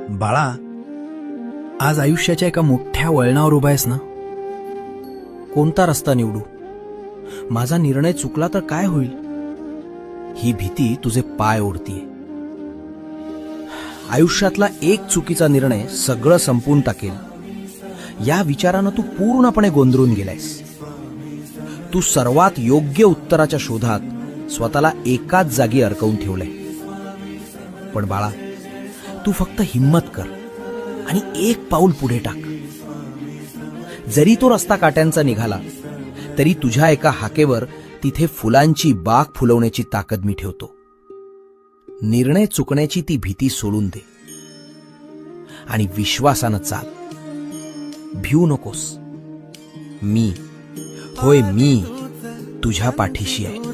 बाळा, आज आयुष्याच्या एका मोठ्या वळणावर उभा आहेस ना. कोणता रस्ता निवडू, माझा निर्णय चुकला तर काय होईल, ही भीती तुझे पाय ओढतीये. आयुष्यातला एक चुकीचा निर्णय सगळं संपवून टाकेल, या विचारानं तू पूर्णपणे गोंधळून गेलायस. तू सर्वात योग्य उत्तराच्या शोधात स्वतःला एकाच जागी अडकवून ठेवलंय. पण बाळा, तू फक्त हिम्मत कर आणि एक पाऊल पुढे टाक. जरी तो रस्ता काट्यांचा निघाला तरी तुझ्या एका हाकेवर तिथे फुलांची बाग फुलवण्याची ताकद मी ठेवतो. निर्णय चुकण्याची ती भीती सोडून दे आणि विश्वासानं चाल. भिवू नकोस. मी तुझ्या पाठीशी आहे.